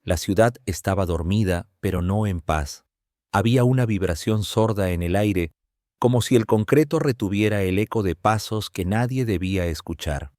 La ciudad estaba dormida, pero no en paz. Había una vibración sorda en el aire, como si el concreto retuviera el eco de pasos que nadie debía escuchar.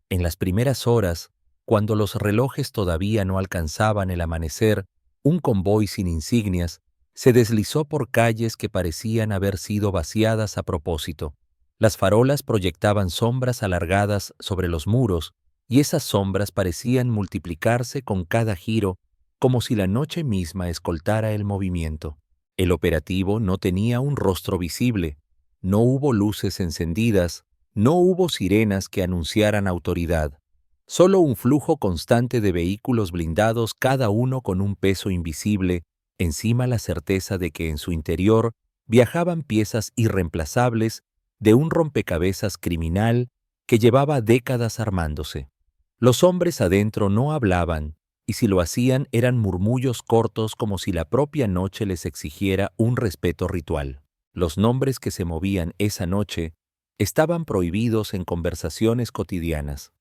En las primeras horas, cuando los relojes todavía no alcanzaban el amanecer, un convoy sin insignias se deslizó por calles que parecían haber sido vaciadas a propósito. Las farolas proyectaban sombras alargadas sobre los muros, y esas sombras parecían multiplicarse con cada giro, como si la noche misma escoltara el movimiento. El operativo no tenía un rostro visible, no hubo luces encendidas, no hubo sirenas que anunciaran autoridad. Solo un flujo constante de vehículos blindados, cada uno con un peso invisible, encima la certeza de que en su interior viajaban piezas irreemplazables de un rompecabezas criminal que llevaba décadas armándose. Los hombres adentro no hablaban, y si lo hacían eran murmullos cortos como si la propia noche les exigiera un respeto ritual. Los nombres que se movían esa noche estaban prohibidos en conversaciones cotidianas,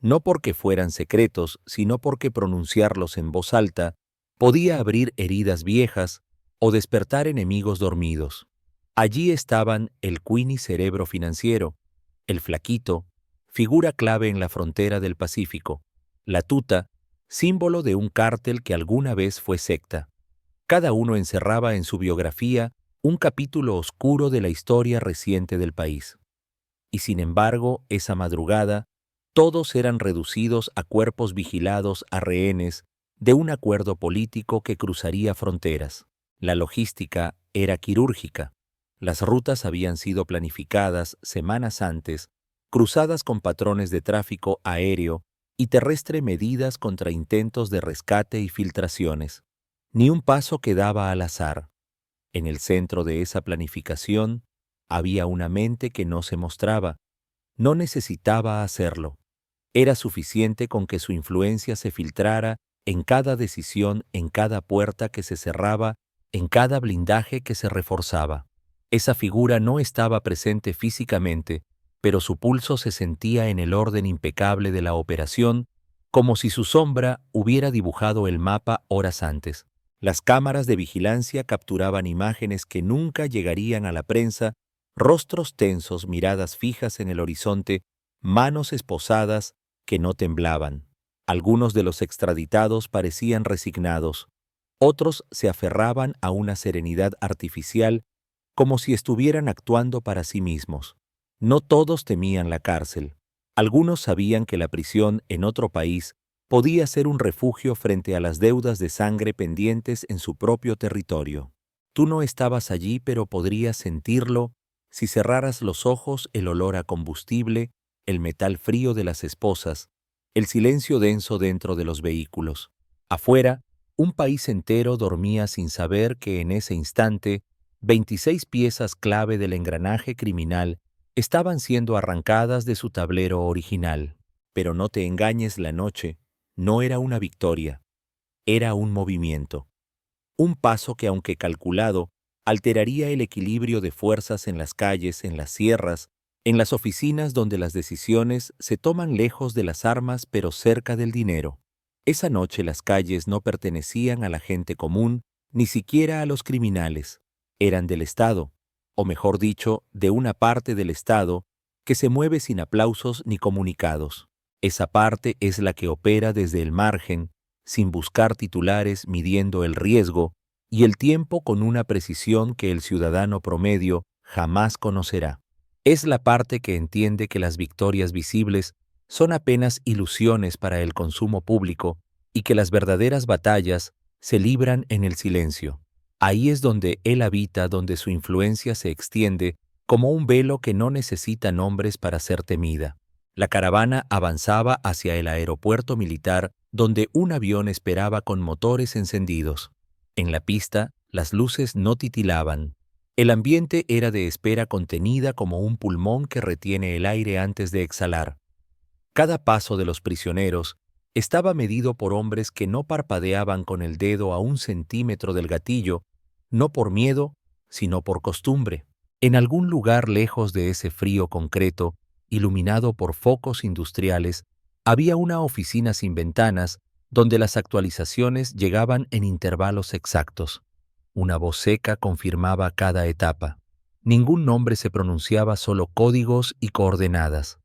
no porque fueran secretos, sino porque pronunciarlos en voz alta podía abrir heridas viejas o despertar enemigos dormidos. Allí estaban el Queenie cerebro financiero, el Flaquito, figura clave en la frontera del Pacífico, la Tuta, símbolo de un cártel que alguna vez fue secta. Cada uno encerraba en su biografía un capítulo oscuro de la historia reciente del país. Y sin embargo, esa madrugada, todos eran reducidos a cuerpos vigilados, a rehenes de un acuerdo político que cruzaría fronteras. La logística era quirúrgica. Las rutas habían sido planificadas semanas antes, cruzadas con patrones de tráfico aéreo y terrestre medidas contra intentos de rescate y filtraciones. Ni un paso quedaba al azar. En el centro de esa planificación había una mente que no se mostraba. No necesitaba hacerlo. Era suficiente con que su influencia se filtrara en cada decisión, en cada puerta que se cerraba, en cada blindaje que se reforzaba. Esa figura no estaba presente físicamente, pero su pulso se sentía en el orden impecable de la operación, como si su sombra hubiera dibujado el mapa horas antes. Las cámaras de vigilancia capturaban imágenes que nunca llegarían a la prensa, rostros tensos, miradas fijas en el horizonte, manos esposadas que no temblaban. Algunos de los extraditados parecían resignados, otros se aferraban a una serenidad artificial, como si estuvieran actuando para sí mismos. No todos temían la cárcel. Algunos sabían que la prisión en otro país podía ser un refugio frente a las deudas de sangre pendientes en su propio territorio. Tú no estabas allí, pero podrías sentirlo si cerraras los ojos, el olor a combustible, el metal frío de las esposas, el silencio denso dentro de los vehículos. Afuera, un país entero dormía sin saber que en ese instante 26 piezas clave del engranaje criminal estaban siendo arrancadas de su tablero original. Pero no te engañes, la noche no era una victoria, era un movimiento. Un paso que, aunque calculado, alteraría el equilibrio de fuerzas en las calles, en las sierras, en las oficinas donde las decisiones se toman lejos de las armas pero cerca del dinero. Esa noche las calles no pertenecían a la gente común, ni siquiera a los criminales. Eran del Estado, o mejor dicho, de una parte del Estado que se mueve sin aplausos ni comunicados. Esa parte es la que opera desde el margen, sin buscar titulares, midiendo el riesgo y el tiempo con una precisión que el ciudadano promedio jamás conocerá. Es la parte que entiende que las victorias visibles son apenas ilusiones para el consumo público y que las verdaderas batallas se libran en el silencio. Ahí es donde él habita, donde su influencia se extiende como un velo que no necesita nombres para ser temida. La caravana avanzaba hacia el aeropuerto militar, donde un avión esperaba con motores encendidos. En la pista, las luces no titilaban. El ambiente era de espera contenida, como un pulmón que retiene el aire antes de exhalar. Cada paso de los prisioneros estaba medido por hombres que no parpadeaban con el dedo a 1 centímetro del gatillo, no por miedo, sino por costumbre. En algún lugar lejos de ese frío concreto, iluminado por focos industriales, había una oficina sin ventanas donde las actualizaciones llegaban en intervalos exactos. Una voz seca confirmaba cada etapa. Ningún nombre se pronunciaba, solo códigos y coordenadas.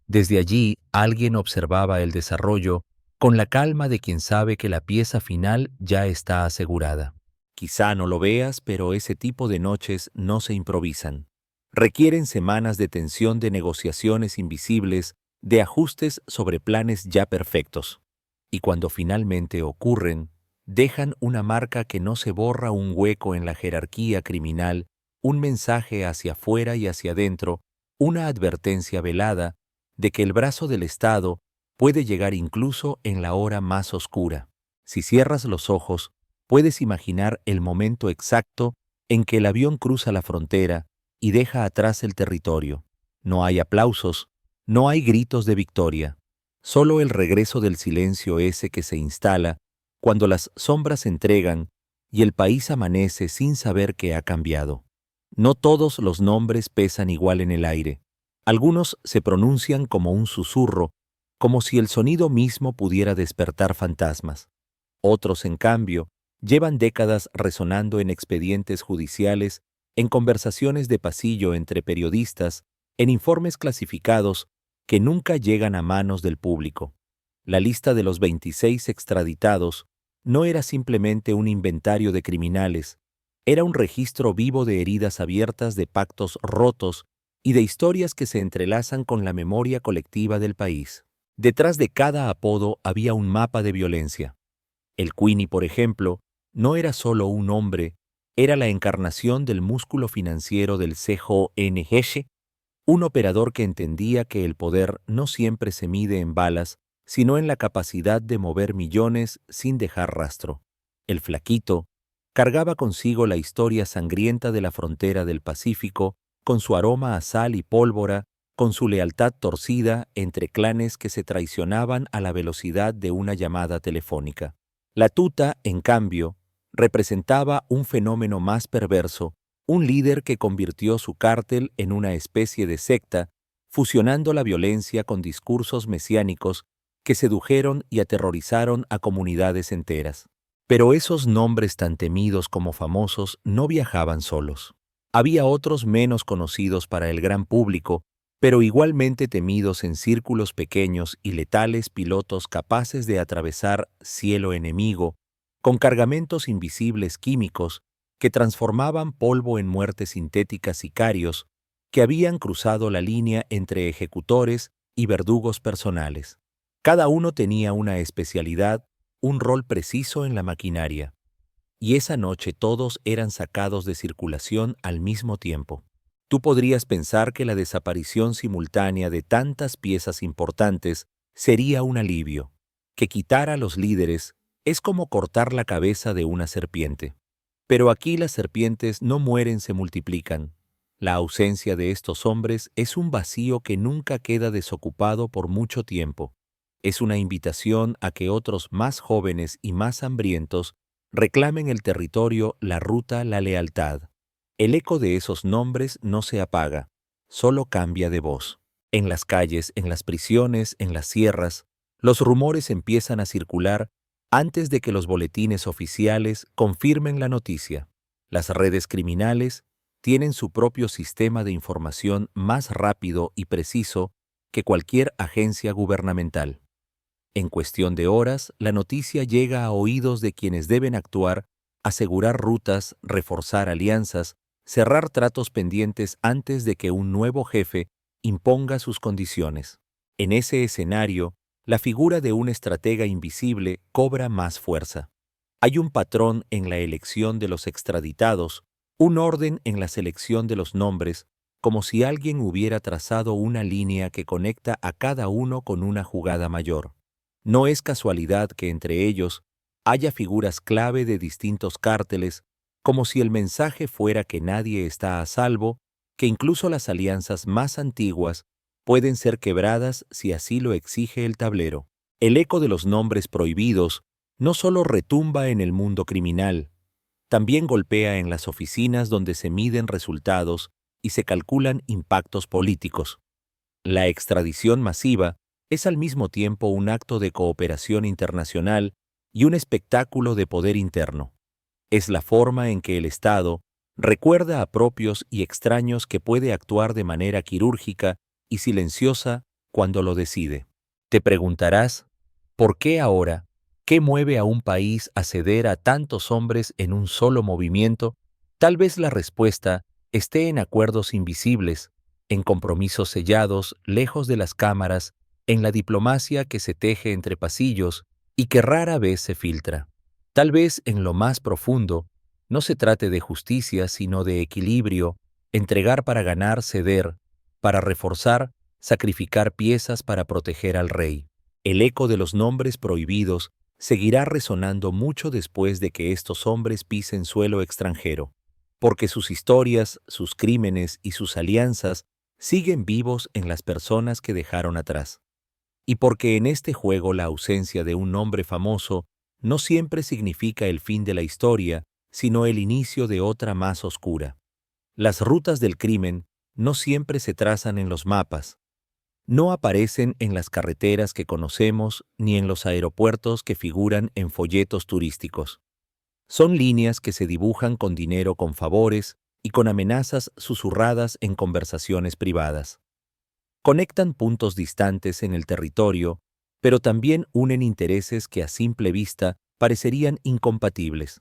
Desde allí, alguien observaba el desarrollo con la calma de quien sabe que la pieza final ya está asegurada. Quizá no lo veas, pero ese tipo de noches no se improvisan. Requieren semanas de tensión, de negociaciones invisibles, de ajustes sobre planes ya perfectos. Y cuando finalmente ocurren, dejan una marca que no se borra, un hueco en la jerarquía criminal, un mensaje hacia afuera y hacia adentro, una advertencia velada de que el brazo del Estado puede llegar incluso en la hora más oscura. Si cierras los ojos, puedes imaginar el momento exacto en que el avión cruza la frontera y deja atrás el territorio. No hay aplausos, no hay gritos de victoria, solo el regreso del silencio ese que se instala cuando las sombras se entregan y el país amanece sin saber que ha cambiado. No todos los nombres pesan igual en el aire. Algunos se pronuncian como un susurro, como si el sonido mismo pudiera despertar fantasmas. Otros, en cambio, llevan décadas resonando en expedientes judiciales, en conversaciones de pasillo entre periodistas, en informes clasificados que nunca llegan a manos del público. La lista de los 26 extraditados no era simplemente un inventario de criminales, era un registro vivo de heridas abiertas, de pactos rotos y de historias que se entrelazan con la memoria colectiva del país. Detrás de cada apodo había un mapa de violencia. El Queenie, por ejemplo, no era solo un hombre, era la encarnación del músculo financiero del CJNG, un operador que entendía que el poder no siempre se mide en balas, sino en la capacidad de mover millones sin dejar rastro. El Flaquito cargaba consigo la historia sangrienta de la frontera del Pacífico, con su aroma a sal y pólvora, con su lealtad torcida entre clanes que se traicionaban a la velocidad de una llamada telefónica. La Tuta, en cambio, representaba un fenómeno más perverso, un líder que convirtió su cártel en una especie de secta, fusionando la violencia con discursos mesiánicos que sedujeron y aterrorizaron a comunidades enteras. Pero esos nombres tan temidos como famosos no viajaban solos. Había otros menos conocidos para el gran público, pero igualmente temidos en círculos pequeños y letales, pilotos capaces de atravesar cielo enemigo, con cargamentos invisibles químicos que transformaban polvo en muertes sintéticas, sicarios que habían cruzado la línea entre ejecutores y verdugos personales. Cada uno tenía una especialidad, un rol preciso en la maquinaria. Y esa noche todos eran sacados de circulación al mismo tiempo. Tú podrías pensar que la desaparición simultánea de tantas piezas importantes sería un alivio. Que quitar a los líderes es como cortar la cabeza de una serpiente. Pero aquí las serpientes no mueren, se multiplican. La ausencia de estos hombres es un vacío que nunca queda desocupado por mucho tiempo. Es una invitación a que otros más jóvenes y más hambrientos reclamen el territorio, la ruta, la lealtad. El eco de esos nombres no se apaga, solo cambia de voz. En las calles, en las prisiones, en las sierras, los rumores empiezan a circular antes de que los boletines oficiales confirmen la noticia. Las redes criminales tienen su propio sistema de información más rápido y preciso que cualquier agencia gubernamental. En cuestión de horas, la noticia llega a oídos de quienes deben actuar, asegurar rutas, reforzar alianzas, cerrar tratos pendientes antes de que un nuevo jefe imponga sus condiciones. En ese escenario, la figura de un estratega invisible cobra más fuerza. Hay un patrón en la elección de los extraditados, un orden en la selección de los nombres, como si alguien hubiera trazado una línea que conecta a cada uno con una jugada mayor. No es casualidad que entre ellos haya figuras clave de distintos cárteles, como si el mensaje fuera que nadie está a salvo, que incluso las alianzas más antiguas pueden ser quebradas si así lo exige el tablero. El eco de los nombres prohibidos no solo retumba en el mundo criminal, también golpea en las oficinas donde se miden resultados y se calculan impactos políticos. La extradición masiva es al mismo tiempo un acto de cooperación internacional y un espectáculo de poder interno. Es la forma en que el Estado recuerda a propios y extraños que puede actuar de manera quirúrgica y silenciosa cuando lo decide. Te preguntarás, ¿por qué ahora? ¿Qué mueve a un país a ceder a tantos hombres en un solo movimiento? Tal vez la respuesta esté en acuerdos invisibles, en compromisos sellados, lejos de las cámaras, en la diplomacia que se teje entre pasillos y que rara vez se filtra. Tal vez en lo más profundo no se trate de justicia, sino de equilibrio, entregar para ganar, ceder, para reforzar, sacrificar piezas para proteger al rey. El eco de los nombres prohibidos seguirá resonando mucho después de que estos hombres pisen suelo extranjero, porque sus historias, sus crímenes y sus alianzas siguen vivos en las personas que dejaron atrás. Y porque en este juego la ausencia de un nombre famoso no siempre significa el fin de la historia, sino el inicio de otra más oscura. Las rutas del crimen no siempre se trazan en los mapas, no aparecen en las carreteras que conocemos ni en los aeropuertos que figuran en folletos turísticos. Son líneas que se dibujan con dinero, con favores y con amenazas susurradas en conversaciones privadas. Conectan puntos distantes en el territorio, pero también unen intereses que a simple vista parecerían incompatibles.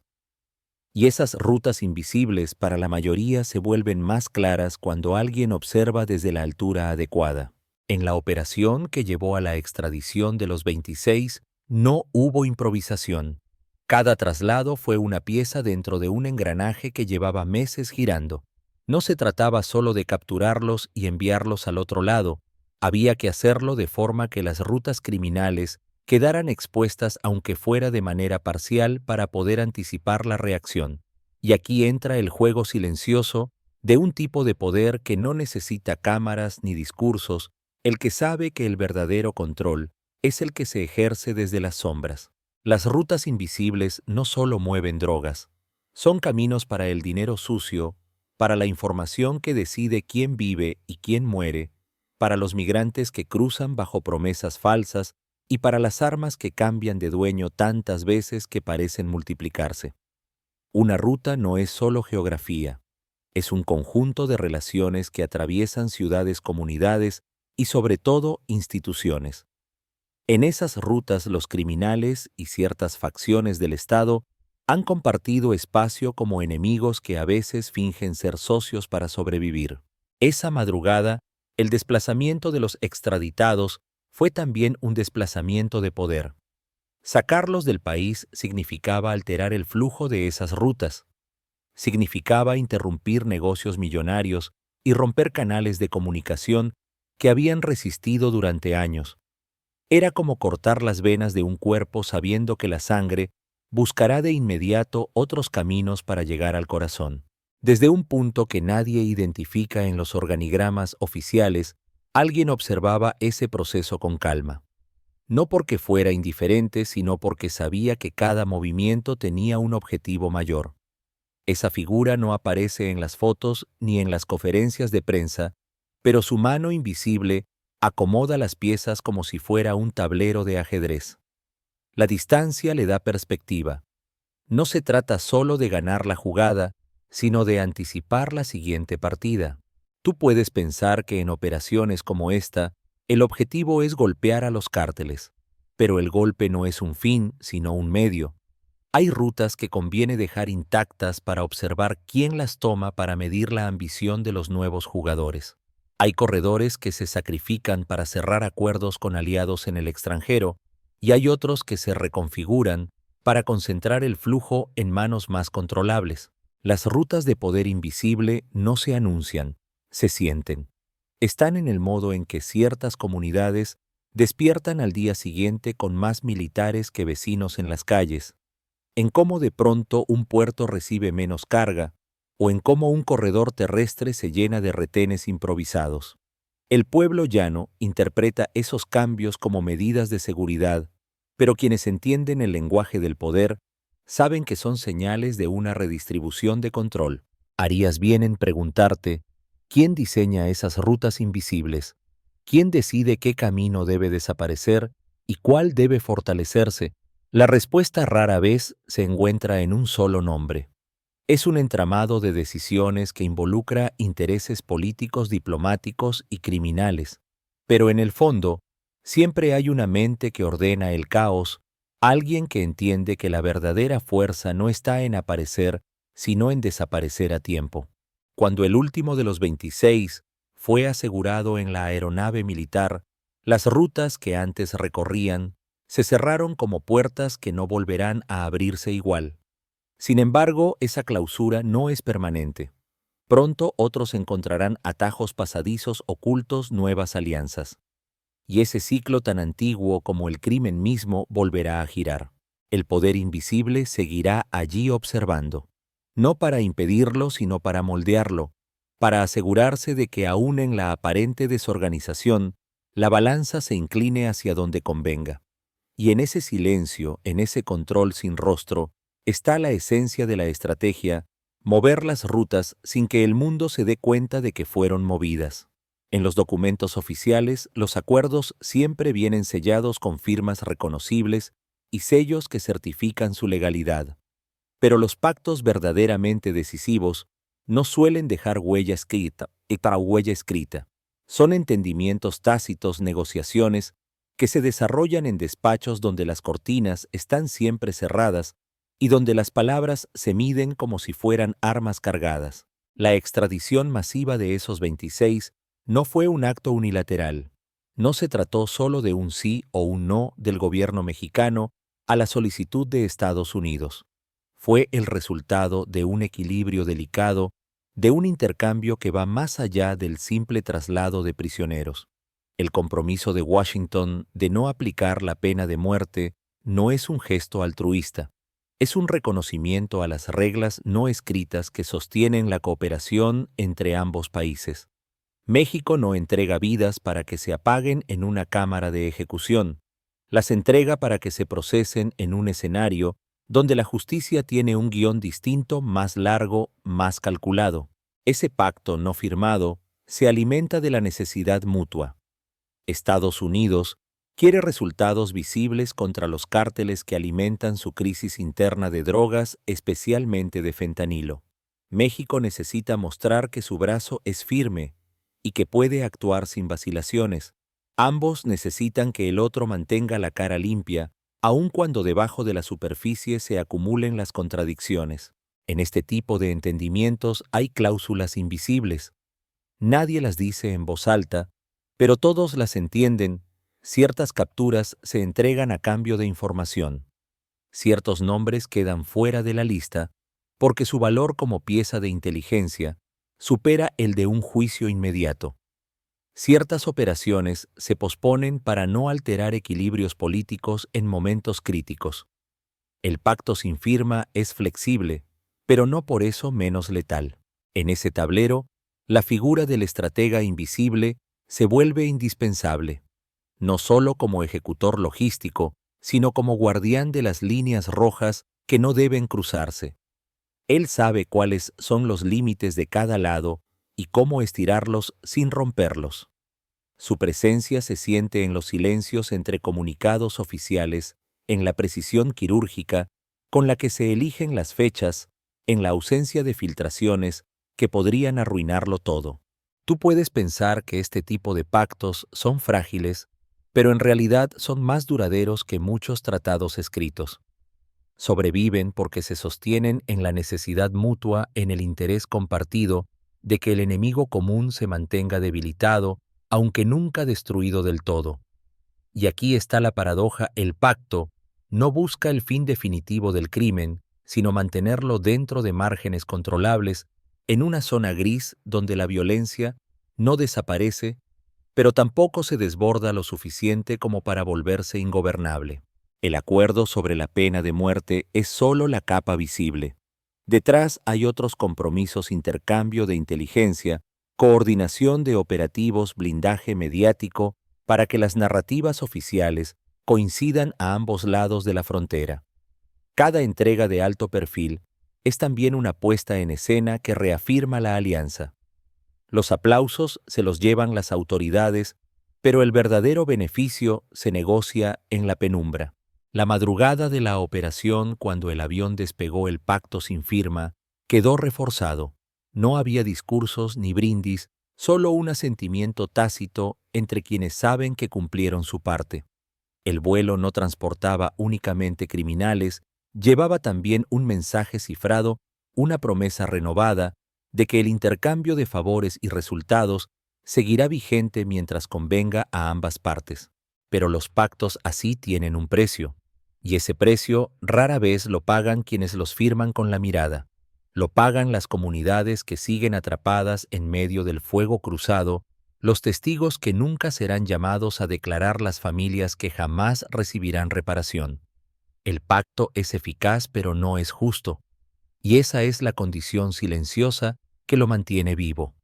Y esas rutas invisibles para la mayoría se vuelven más claras cuando alguien observa desde la altura adecuada. En la operación que llevó a la extradición de los 26, no hubo improvisación. Cada traslado fue una pieza dentro de un engranaje que llevaba meses girando. No se trataba solo de capturarlos y enviarlos al otro lado, había que hacerlo de forma que las rutas criminales quedaran expuestas aunque fuera de manera parcial para poder anticipar la reacción. Y aquí entra el juego silencioso de un tipo de poder que no necesita cámaras ni discursos, el que sabe que el verdadero control es el que se ejerce desde las sombras. Las rutas invisibles no solo mueven drogas, son caminos para el dinero sucio, para la información que decide quién vive y quién muere, para los migrantes que cruzan bajo promesas falsas y para las armas que cambian de dueño tantas veces que parecen multiplicarse. Una ruta no es solo geografía, es un conjunto de relaciones que atraviesan ciudades, comunidades y sobre todo instituciones. En esas rutas los criminales y ciertas facciones del Estado han compartido espacio como enemigos que a veces fingen ser socios para sobrevivir. Esa madrugada, el desplazamiento de los extraditados fue también un desplazamiento de poder. Sacarlos del país significaba alterar el flujo de esas rutas. Significaba interrumpir negocios millonarios y romper canales de comunicación que habían resistido durante años. Era como cortar las venas de un cuerpo sabiendo que la sangre buscará de inmediato otros caminos para llegar al corazón. Desde un punto que nadie identifica en los organigramas oficiales, alguien observaba ese proceso con calma. No porque fuera indiferente, sino porque sabía que cada movimiento tenía un objetivo mayor. Esa figura no aparece en las fotos ni en las conferencias de prensa, pero su mano invisible acomoda las piezas como si fuera un tablero de ajedrez. La distancia le da perspectiva. No se trata solo de ganar la jugada, sino de anticipar la siguiente partida. Tú puedes pensar que en operaciones como esta, el objetivo es golpear a los cárteles, pero el golpe no es un fin, sino un medio. Hay rutas que conviene dejar intactas para observar quién las toma para medir la ambición de los nuevos jugadores. Hay corredores que se sacrifican para cerrar acuerdos con aliados en el extranjero y hay otros que se reconfiguran para concentrar el flujo en manos más controlables. Las rutas de poder invisible no se anuncian, se sienten. Están en el modo en que ciertas comunidades despiertan al día siguiente con más militares que vecinos en las calles, en cómo de pronto un puerto recibe menos carga, o en cómo un corredor terrestre se llena de retenes improvisados. El pueblo llano interpreta esos cambios como medidas de seguridad, pero quienes entienden el lenguaje del poder saben que son señales de una redistribución de control. Harías bien en preguntarte, ¿quién diseña esas rutas invisibles? ¿Quién decide qué camino debe desaparecer y cuál debe fortalecerse La respuesta rara vez se encuentra en un solo nombre. Es un entramado de decisiones que involucra intereses políticos, diplomáticos y criminales, pero en el fondo, siempre hay una mente que ordena el caos, alguien que entiende que la verdadera fuerza no está en aparecer, sino en desaparecer a tiempo. Cuando el último de los 26 fue asegurado en la aeronave militar, las rutas que antes recorrían se cerraron como puertas que no volverán a abrirse igual. Sin embargo, esa clausura no es permanente. Pronto otros encontrarán atajos pasadizos ocultos, nuevas alianzas. Y ese ciclo tan antiguo como el crimen mismo volverá a girar. El poder invisible seguirá allí observando, no para impedirlo, sino para moldearlo, para asegurarse de que aún en la aparente desorganización, la balanza se incline hacia donde convenga. Y en ese silencio, en ese control sin rostro, está la esencia de la estrategia, mover las rutas sin que el mundo se dé cuenta de que fueron movidas. En los documentos oficiales, los acuerdos siempre vienen sellados con firmas reconocibles y sellos que certifican su legalidad. Pero los pactos verdaderamente decisivos no suelen dejar huella escrita. Son entendimientos tácitos, negociaciones que se desarrollan en despachos donde las cortinas están siempre cerradas y donde las palabras se miden como si fueran armas cargadas. La extradición masiva de esos 26 no fue un acto unilateral. No se trató solo de un sí o un no del gobierno mexicano a la solicitud de Estados Unidos. Fue el resultado de un equilibrio delicado, de un intercambio que va más allá del simple traslado de prisioneros. El compromiso de Washington de no aplicar la pena de muerte no es un gesto altruista, es un reconocimiento a las reglas no escritas que sostienen la cooperación entre ambos países. México no entrega vidas para que se apaguen en una cámara de ejecución, las entrega para que se procesen en un escenario donde la justicia tiene un guión distinto, más largo, más calculado. Ese pacto no firmado se alimenta de la necesidad mutua. Estados Unidos quiere resultados visibles contra los cárteles que alimentan su crisis interna de drogas, especialmente de fentanilo. México necesita mostrar que su brazo es firme y que puede actuar sin vacilaciones. Ambos necesitan que el otro mantenga la cara limpia, aun cuando debajo de la superficie se acumulen las contradicciones. En este tipo de entendimientos hay cláusulas invisibles. Nadie las dice en voz alta, pero todos las entienden. Ciertas capturas se entregan a cambio de información. Ciertos nombres quedan fuera de la lista porque su valor como pieza de inteligencia supera el de un juicio inmediato. Ciertas operaciones se posponen para no alterar equilibrios políticos en momentos críticos. El pacto sin firma es flexible, pero no por eso menos letal. En ese tablero, la figura del estratega invisible se vuelve indispensable, no solo como ejecutor logístico, sino como guardián de las líneas rojas que no deben cruzarse. Él sabe cuáles son los límites de cada lado y cómo estirarlos sin romperlos. Su presencia se siente en los silencios entre comunicados oficiales, en la precisión quirúrgica con la que se eligen las fechas, en la ausencia de filtraciones que podrían arruinarlo todo. Tú puedes pensar que este tipo de pactos son frágiles, pero en realidad son más duraderos que muchos tratados escritos. Sobreviven porque se sostienen en la necesidad mutua, en el interés compartido de que el enemigo común se mantenga debilitado, aunque nunca destruido del todo. Y aquí está la paradoja: el pacto no busca el fin definitivo del crimen, sino mantenerlo dentro de márgenes controlables, en una zona gris donde la violencia no desaparece, pero tampoco se desborda lo suficiente como para volverse ingobernable. El acuerdo sobre la pena de muerte es solo la capa visible. Detrás hay otros compromisos: intercambio de inteligencia, coordinación de operativos, blindaje mediático, para que las narrativas oficiales coincidan a ambos lados de la frontera. Cada entrega de alto perfil es también una puesta en escena que reafirma la alianza. Los aplausos se los llevan las autoridades, pero el verdadero beneficio se negocia en la penumbra. La madrugada de la operación, cuando el avión despegó el pacto sin firma, quedó reforzado. No había discursos ni brindis, solo un asentimiento tácito entre quienes saben que cumplieron su parte. El vuelo no transportaba únicamente criminales, llevaba también un mensaje cifrado, una promesa renovada de que el intercambio de favores y resultados seguirá vigente mientras convenga a ambas partes. Pero los pactos así tienen un precio, y ese precio rara vez lo pagan quienes los firman con la mirada. Lo pagan las comunidades que siguen atrapadas en medio del fuego cruzado, los testigos que nunca serán llamados a declarar, las familias que jamás recibirán reparación. El pacto es eficaz pero no es justo, y esa es la condición silenciosa que lo mantiene vivo.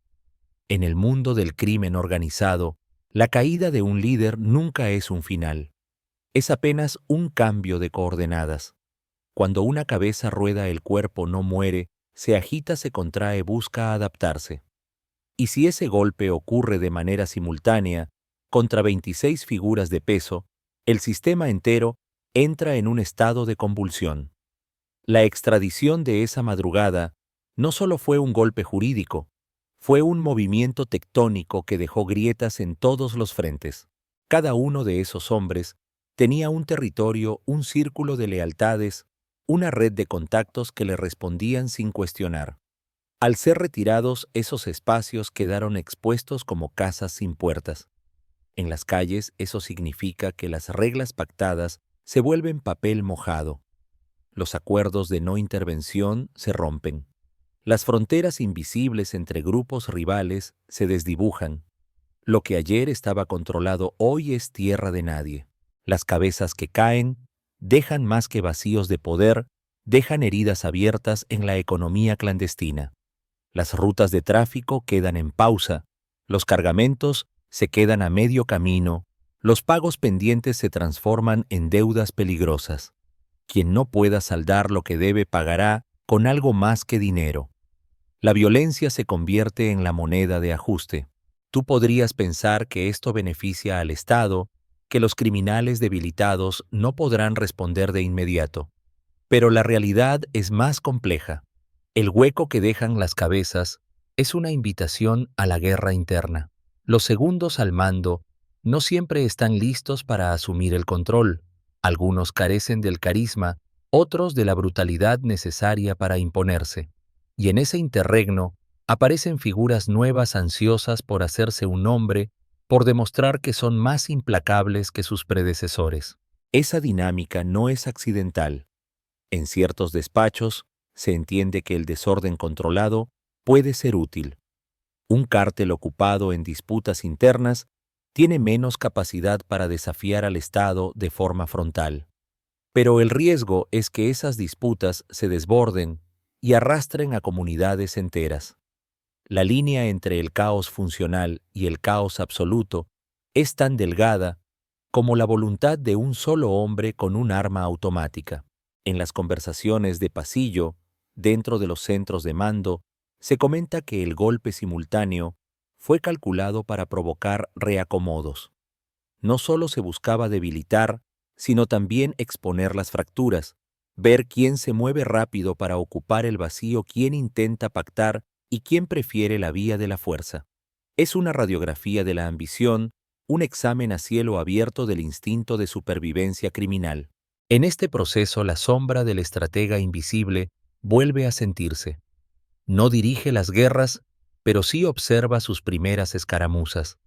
En el mundo del crimen organizado, la caída de un líder nunca es un final. Es apenas un cambio de coordenadas. Cuando una cabeza rueda, el cuerpo no muere, se agita, se contrae, busca adaptarse. Y si ese golpe ocurre de manera simultánea, contra 26 figuras de peso, el sistema entero entra en un estado de convulsión. La extradición de esa madrugada no solo fue un golpe jurídico, fue un movimiento tectónico que dejó grietas en todos los frentes. Cada uno de esos hombres tenía un territorio, un círculo de lealtades, una red de contactos que le respondían sin cuestionar. Al ser retirados, esos espacios quedaron expuestos como casas sin puertas. En las calles, eso significa que las reglas pactadas se vuelven papel mojado. Los acuerdos de no intervención se rompen. Las fronteras invisibles entre grupos rivales se desdibujan. Lo que ayer estaba controlado hoy es tierra de nadie. Las cabezas que caen dejan más que vacíos de poder, dejan heridas abiertas en la economía clandestina. Las rutas de tráfico quedan en pausa, los cargamentos se quedan a medio camino, los pagos pendientes se transforman en deudas peligrosas. Quien no pueda saldar lo que debe pagará con algo más que dinero. La violencia se convierte en la moneda de ajuste. Tú podrías pensar que esto beneficia al Estado, que los criminales debilitados no podrán responder de inmediato. Pero la realidad es más compleja. El hueco que dejan las cabezas es una invitación a la guerra interna. Los segundos al mando no siempre están listos para asumir el control. Algunos carecen del carisma, otros de la brutalidad necesaria para imponerse. Y en ese interregno aparecen figuras nuevas ansiosas por hacerse un nombre, por demostrar que son más implacables que sus predecesores. Esa dinámica no es accidental. En ciertos despachos se entiende que el desorden controlado puede ser útil. Un cártel ocupado en disputas internas tiene menos capacidad para desafiar al Estado de forma frontal. Pero el riesgo es que esas disputas se desborden y arrastren a comunidades enteras. La línea entre el caos funcional y el caos absoluto es tan delgada como la voluntad de un solo hombre con un arma automática. En las conversaciones de pasillo, dentro de los centros de mando, se comenta que el golpe simultáneo fue calculado para provocar reacomodos. No solo se buscaba debilitar, sino también exponer las fracturas, ver quién se mueve rápido para ocupar el vacío, quién intenta pactar y quién prefiere la vía de la fuerza. Es una radiografía de la ambición, un examen a cielo abierto del instinto de supervivencia criminal. En este proceso, la sombra del estratega invisible vuelve a sentirse. No dirige las guerras, pero sí observa sus primeras escaramuzas.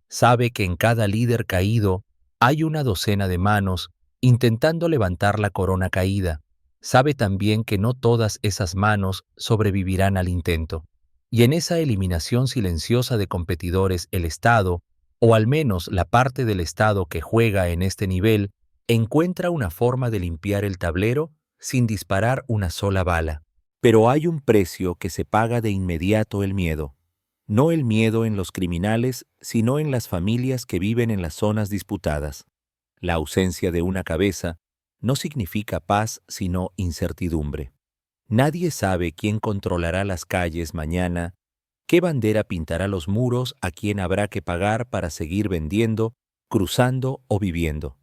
Sabe que en cada líder caído hay una docena de manos intentando levantar la corona caída. Sabe también que no todas esas manos sobrevivirán al intento. Y en esa eliminación silenciosa de competidores, el Estado, o al menos la parte del Estado que juega en este nivel, encuentra una forma de limpiar el tablero sin disparar una sola bala. Pero hay un precio que se paga de inmediato: el miedo. No el miedo en los criminales, sino en las familias que viven en las zonas disputadas. La ausencia de una cabeza no significa paz, sino incertidumbre. Nadie sabe quién controlará las calles mañana, qué bandera pintará los muros, a quién habrá que pagar para seguir vendiendo, cruzando o viviendo.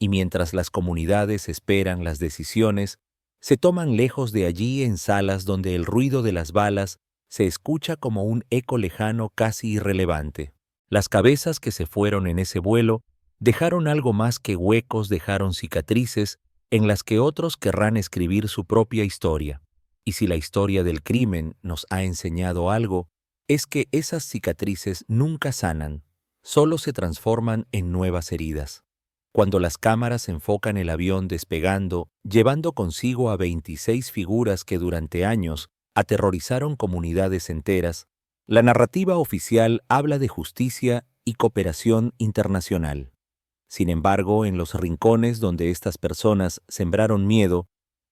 y mientras las comunidades esperan las decisiones, se toman lejos de allí en salas donde el ruido de las balas se escucha como un eco lejano casi irrelevante. Las cabezas que se fueron en ese vuelo dejaron algo más que huecos, dejaron cicatrices en las que otros querrán escribir su propia historia. Y si la historia del crimen nos ha enseñado algo, es que esas cicatrices nunca sanan, solo se transforman en nuevas heridas. Cuando las cámaras enfocan el avión despegando, llevando consigo a 26 figuras que durante años aterrorizaron comunidades enteras, la narrativa oficial habla de justicia y cooperación internacional. Sin embargo, en los rincones donde estas personas sembraron miedo,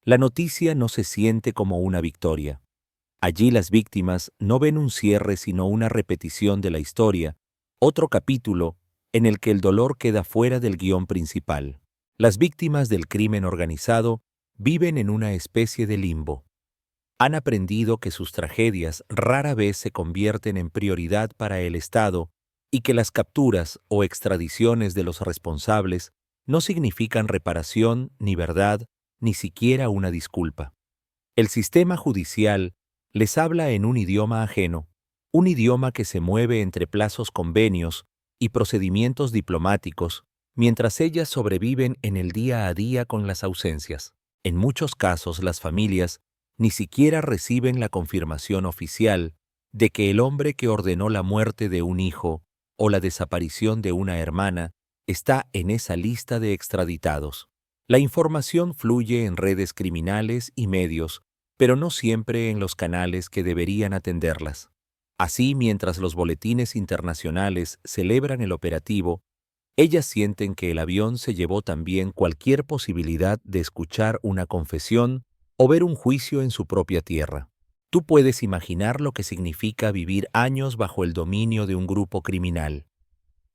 la noticia no se siente como una victoria. Allí las víctimas no ven un cierre sino una repetición de la historia, otro capítulo en el que el dolor queda fuera del guión principal. Las víctimas del crimen organizado viven en una especie de limbo. Han aprendido que sus tragedias rara vez se convierten en prioridad para el Estado y que las capturas o extradiciones de los responsables no significan reparación, ni verdad, ni siquiera una disculpa. El sistema judicial les habla en un idioma ajeno, un idioma que se mueve entre plazos convenios y procedimientos diplomáticos, mientras ellas sobreviven en el día a día con las ausencias. En muchos casos las familias ni siquiera reciben la confirmación oficial de que el hombre que ordenó la muerte de un hijo o la desaparición de una hermana está en esa lista de extraditados. La información fluye en redes criminales y medios, pero no siempre en los canales que deberían atenderlas. Así, mientras los boletines internacionales celebran el operativo, ellas sienten que el avión se llevó también cualquier posibilidad de escuchar una confesión o ver un juicio en su propia tierra. Tú puedes imaginar lo que significa vivir años bajo el dominio de un grupo criminal.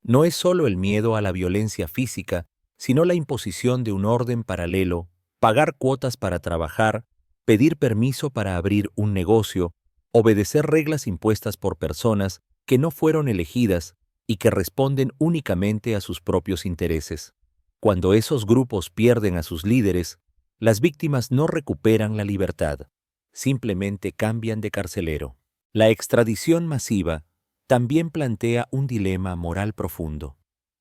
No es solo el miedo a la violencia física, sino la imposición de un orden paralelo, pagar cuotas para trabajar, pedir permiso para abrir un negocio, obedecer reglas impuestas por personas que no fueron elegidas y que responden únicamente a sus propios intereses. Cuando esos grupos pierden a sus líderes, las víctimas no recuperan la libertad, simplemente cambian de carcelero. La extradición masiva también plantea un dilema moral profundo.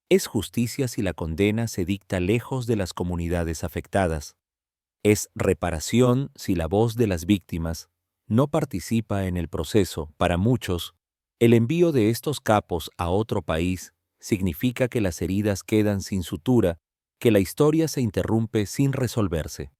¿Es justicia si la condena se dicta lejos de las comunidades afectadas? ¿Es reparación si la voz de las víctimas no participa en el proceso? Para muchos, el envío de estos capos a otro país significa que las heridas quedan sin sutura, que la historia se interrumpe sin resolverse.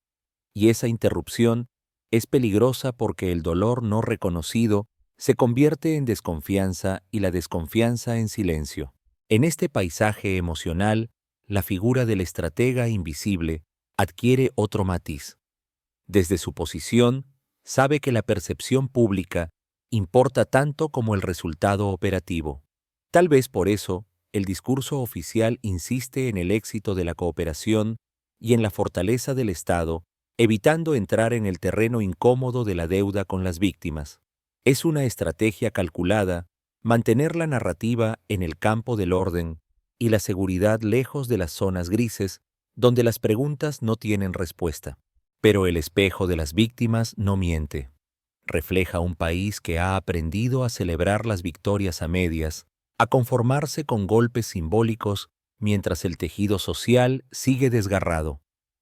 Y esa interrupción es peligrosa porque el dolor no reconocido se convierte en desconfianza y la desconfianza en silencio. En este paisaje emocional, la figura del estratega invisible adquiere otro matiz. Desde su posición, sabe que la percepción pública importa tanto como el resultado operativo. Tal vez por eso, el discurso oficial insiste en el éxito de la cooperación y en la fortaleza del Estado, evitando entrar en el terreno incómodo de la deuda con las víctimas. Es una estrategia calculada mantener la narrativa en el campo del orden y la seguridad lejos de las zonas grises donde las preguntas no tienen respuesta. Pero el espejo de las víctimas no miente. Refleja un país que ha aprendido a celebrar las victorias a medias, a conformarse con golpes simbólicos mientras el tejido social sigue desgarrado.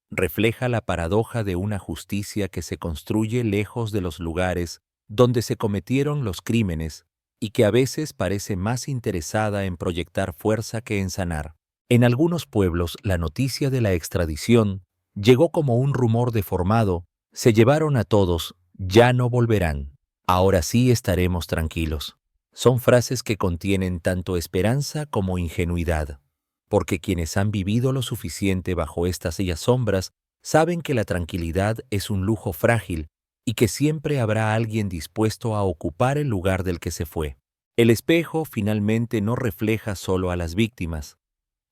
Refleja la paradoja de una justicia que se construye lejos de los lugares donde se cometieron los crímenes y que a veces parece más interesada en proyectar fuerza que en sanar. En algunos pueblos, la noticia de la extradición llegó como un rumor deformado: se llevaron a todos, ya no volverán. Ahora sí estaremos tranquilos. Son frases que contienen tanto esperanza como ingenuidad, porque quienes han vivido lo suficiente bajo estas sombras saben que la tranquilidad es un lujo frágil y que siempre habrá alguien dispuesto a ocupar el lugar del que se fue. El espejo finalmente no refleja solo a las víctimas,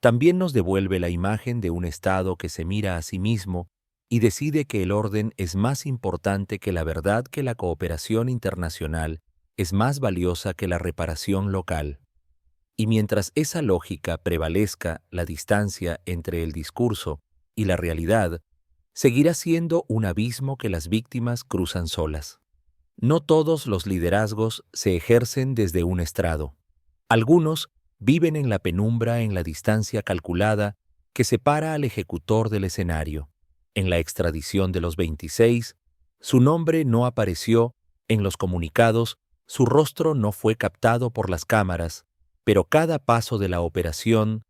también nos devuelve la imagen de un Estado que se mira a sí mismo y decide que el orden es más importante que la verdad, que la cooperación internacional es más valiosa que la reparación local. Y mientras esa lógica prevalezca, la distancia entre el discurso y la realidad seguirá siendo un abismo que las víctimas cruzan solas. No todos los liderazgos se ejercen desde un estrado. Algunos viven en la penumbra, en la distancia calculada que separa al ejecutor del escenario. En la extradición de los 26, su nombre no apareció en los comunicados, su rostro no fue captado por las cámaras, pero cada paso de la operación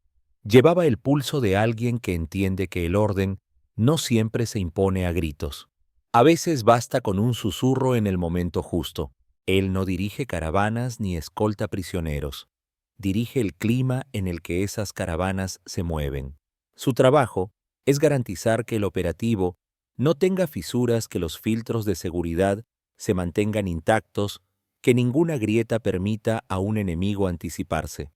llevaba el pulso de alguien que entiende que el orden no siempre se impone a gritos. A veces basta con un susurro en el momento justo. Él no dirige caravanas ni escolta prisioneros. Dirige el clima en el que esas caravanas se mueven. Su trabajo es garantizar que el operativo no tenga fisuras, que los filtros de seguridad se mantengan intactos, que ninguna grieta permita a un enemigo anticiparse.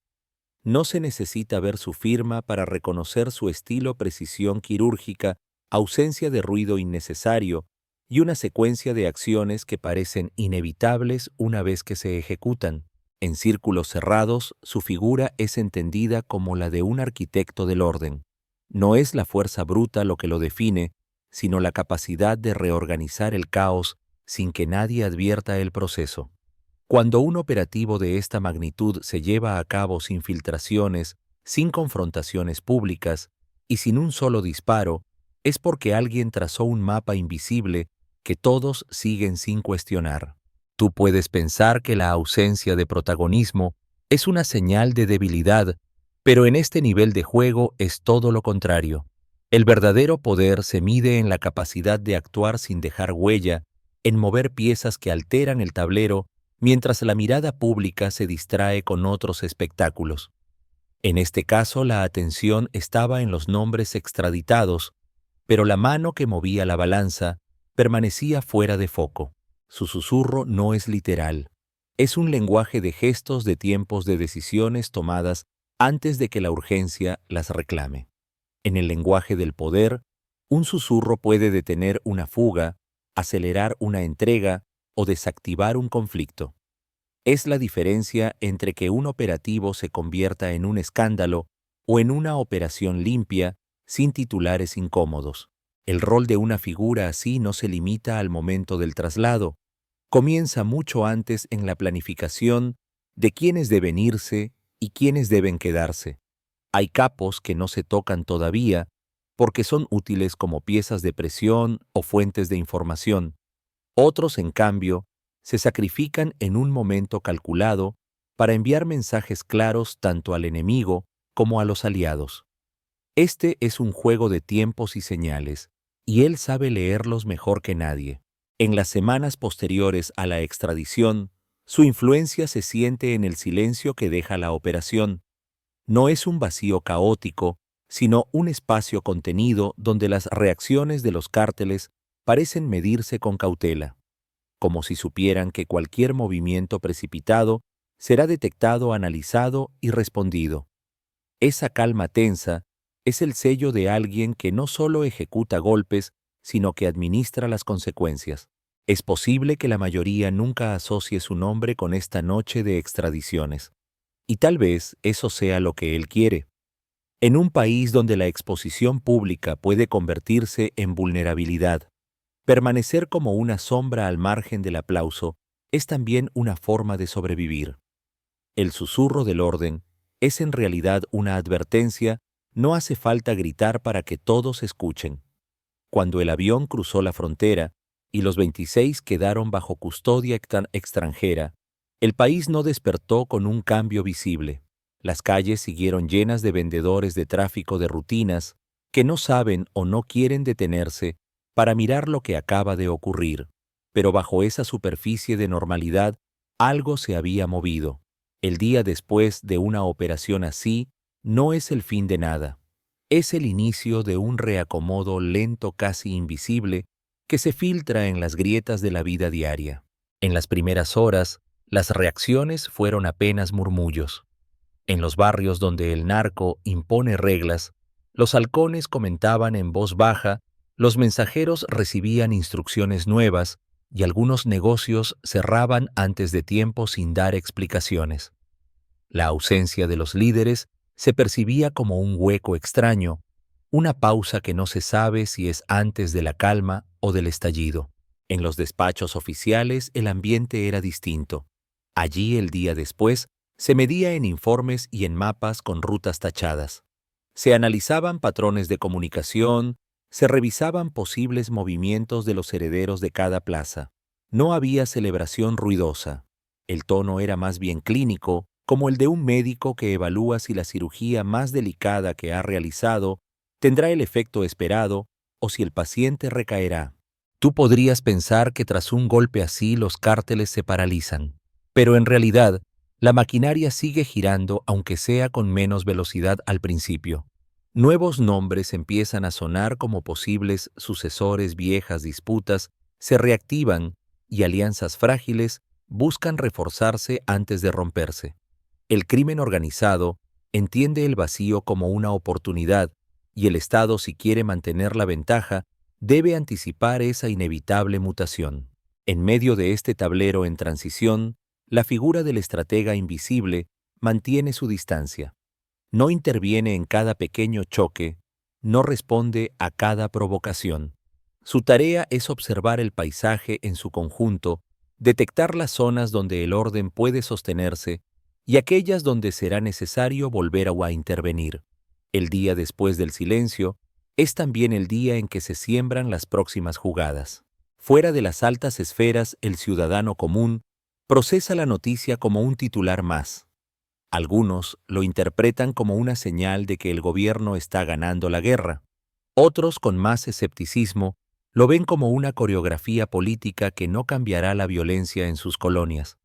No se necesita ver su firma para reconocer su estilo, precisión quirúrgica, ausencia de ruido innecesario y una secuencia de acciones que parecen inevitables una vez que se ejecutan. En círculos cerrados, su figura es entendida como la de un arquitecto del orden. No es la fuerza bruta lo que lo define, sino la capacidad de reorganizar el caos sin que nadie advierta el proceso. Cuando un operativo de esta magnitud se lleva a cabo sin filtraciones, sin confrontaciones públicas y sin un solo disparo, es porque alguien trazó un mapa invisible que todos siguen sin cuestionar. Tú puedes pensar que la ausencia de protagonismo es una señal de debilidad, pero en este nivel de juego es todo lo contrario. El verdadero poder se mide en la capacidad de actuar sin dejar huella, en mover piezas que alteran el tablero, mientras la mirada pública se distrae con otros espectáculos. En este caso, la atención estaba en los nombres extraditados, pero la mano que movía la balanza permanecía fuera de foco. Su susurro no es literal. Es un lenguaje de gestos de tiempos de decisiones tomadas antes de que la urgencia las reclame. En el lenguaje del poder, un susurro puede detener una fuga, acelerar una entrega o desactivar un conflicto. Es la diferencia entre que un operativo se convierta en un escándalo o en una operación limpia, sin titulares incómodos. El rol de una figura así no se limita al momento del traslado. Comienza mucho antes en la planificación de quiénes deben irse y quiénes deben quedarse. Hay capos que no se tocan todavía porque son útiles como piezas de presión o fuentes de información. Otros, en cambio, se sacrifican en un momento calculado para enviar mensajes claros tanto al enemigo como a los aliados. Este es un juego de tiempos y señales, y él sabe leerlos mejor que nadie. En las semanas posteriores a la extradición, su influencia se siente en el silencio que deja la operación. No es un vacío caótico, sino un espacio contenido donde las reacciones de los cárteles parecen medirse con cautela, como si supieran que cualquier movimiento precipitado será detectado, analizado y respondido. Esa calma tensa es el sello de alguien que no solo ejecuta golpes, sino que administra las consecuencias. Es posible que la mayoría nunca asocie su nombre con esta noche de extradiciones, y tal vez eso sea lo que él quiere. En un país donde la exposición pública puede convertirse en vulnerabilidad, permanecer como una sombra al margen del aplauso es también una forma de sobrevivir. El susurro del orden es en realidad una advertencia. No hace falta gritar para que todos escuchen. Cuando el avión cruzó la frontera y los 26 quedaron bajo custodia extranjera, el país no despertó con un cambio visible. Las calles siguieron llenas de vendedores de tráfico de rutinas que no saben o no quieren detenerse para mirar lo que acaba de ocurrir. Pero bajo esa superficie de normalidad, algo se había movido. El día después de una operación así, no es el fin de nada. Es el inicio de un reacomodo lento, casi invisible, que se filtra en las grietas de la vida diaria. En las primeras horas, las reacciones fueron apenas murmullos. En los barrios donde el narco impone reglas, los halcones comentaban en voz baja, los mensajeros recibían instrucciones nuevas y algunos negocios cerraban antes de tiempo sin dar explicaciones. La ausencia de los líderes se percibía como un hueco extraño, una pausa que no se sabe si es antes de la calma o del estallido. En los despachos oficiales el ambiente era distinto. Allí el día después se medía en informes y en mapas con rutas tachadas. Se analizaban patrones de comunicación, se revisaban posibles movimientos de los herederos de cada plaza. No había celebración ruidosa. El tono era más bien clínico, como el de un médico que evalúa si la cirugía más delicada que ha realizado tendrá el efecto esperado o si el paciente recaerá. Tú podrías pensar que tras un golpe así los cárteles se paralizan, pero en realidad la maquinaria sigue girando aunque sea con menos velocidad al principio. Nuevos nombres empiezan a sonar como posibles sucesores, viejas disputas se reactivan y alianzas frágiles buscan reforzarse antes de romperse. El crimen organizado entiende el vacío como una oportunidad y el Estado, si quiere mantener la ventaja, debe anticipar esa inevitable mutación. En medio de este tablero en transición, la figura del estratega invisible mantiene su distancia. No interviene en cada pequeño choque, no responde a cada provocación. Su tarea es observar el paisaje en su conjunto, detectar las zonas donde el orden puede sostenerse y aquellas donde será necesario volver a intervenir. El día después del silencio es también el día en que se siembran las próximas jugadas. Fuera de las altas esferas, el ciudadano común procesa la noticia como un titular más. Algunos lo interpretan como una señal de que el gobierno está ganando la guerra. Otros, con más escepticismo, lo ven como una coreografía política que no cambiará la violencia en sus colonias.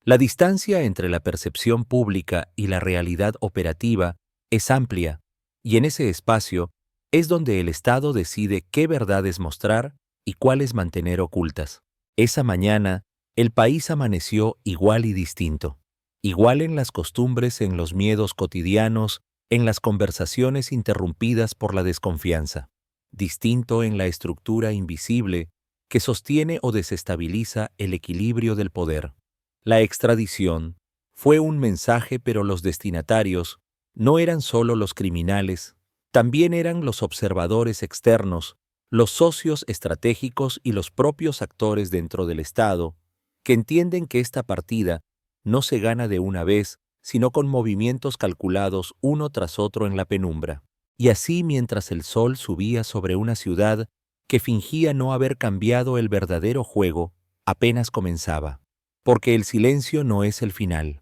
La distancia entre la percepción pública y la realidad operativa es amplia, y en ese espacio es donde el Estado decide qué verdades mostrar y cuáles mantener ocultas. Esa mañana, el país amaneció igual y distinto. Igual en las costumbres, en los miedos cotidianos, en las conversaciones interrumpidas por la desconfianza. Distinto en la estructura invisible que sostiene o desestabiliza el equilibrio del poder. La extradición fue un mensaje, pero los destinatarios no eran solo los criminales, también eran los observadores externos, los socios estratégicos y los propios actores dentro del Estado, que entienden que esta partida no se gana de una vez, sino con movimientos calculados uno tras otro en la penumbra. Y así, mientras el sol subía sobre una ciudad que fingía no haber cambiado, el verdadero juego apenas comenzaba. Porque el silencio no es el final,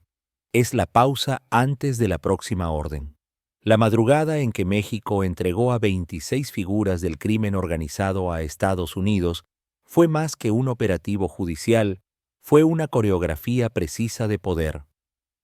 es la pausa antes de la próxima orden. La madrugada en que México entregó a 26 figuras del crimen organizado a Estados Unidos fue más que un operativo judicial, fue una coreografía precisa de poder.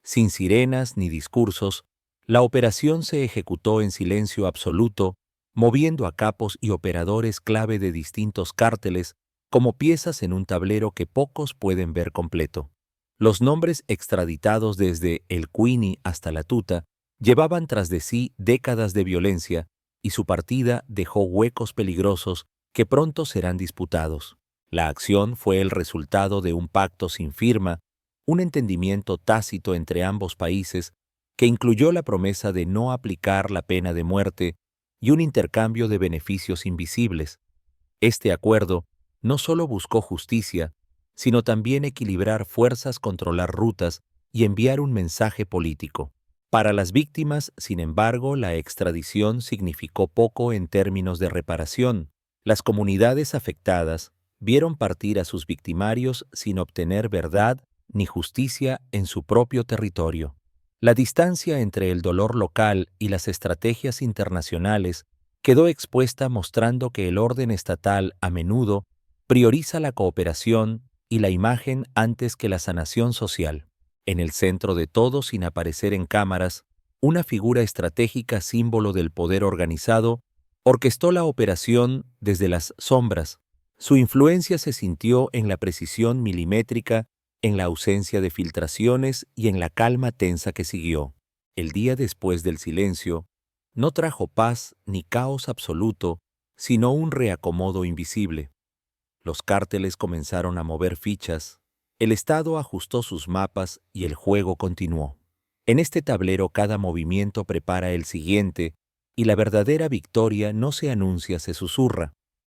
Sin sirenas ni discursos, la operación se ejecutó en silencio absoluto, moviendo a capos y operadores clave de distintos cárteles como piezas en un tablero que pocos pueden ver completo. Los nombres extraditados desde el Queenie hasta la Tuta llevaban tras de sí décadas de violencia y su partida dejó huecos peligrosos que pronto serán disputados. La acción fue el resultado de un pacto sin firma, un entendimiento tácito entre ambos países que incluyó la promesa de no aplicar la pena de muerte y un intercambio de beneficios invisibles. Este acuerdo no solo buscó justicia, sino también equilibrar fuerzas, controlar rutas y enviar un mensaje político. Para las víctimas, sin embargo, la extradición significó poco en términos de reparación. Las comunidades afectadas vieron partir a sus victimarios sin obtener verdad ni justicia en su propio territorio. La distancia entre el dolor local y las estrategias internacionales quedó expuesta, mostrando que el orden estatal a menudo prioriza la cooperación y la imagen antes que la sanación social. En el centro de todo, sin aparecer en cámaras, una figura estratégica, símbolo del poder organizado, orquestó la operación desde las sombras. Su influencia se sintió en la precisión milimétrica, en la ausencia de filtraciones y en la calma tensa que siguió. El día después del silencio no trajo paz ni caos absoluto, sino un reacomodo invisible. Los cárteles comenzaron a mover fichas, el Estado ajustó sus mapas y el juego continuó. En este tablero cada movimiento prepara el siguiente, y la verdadera victoria no se anuncia, se susurra.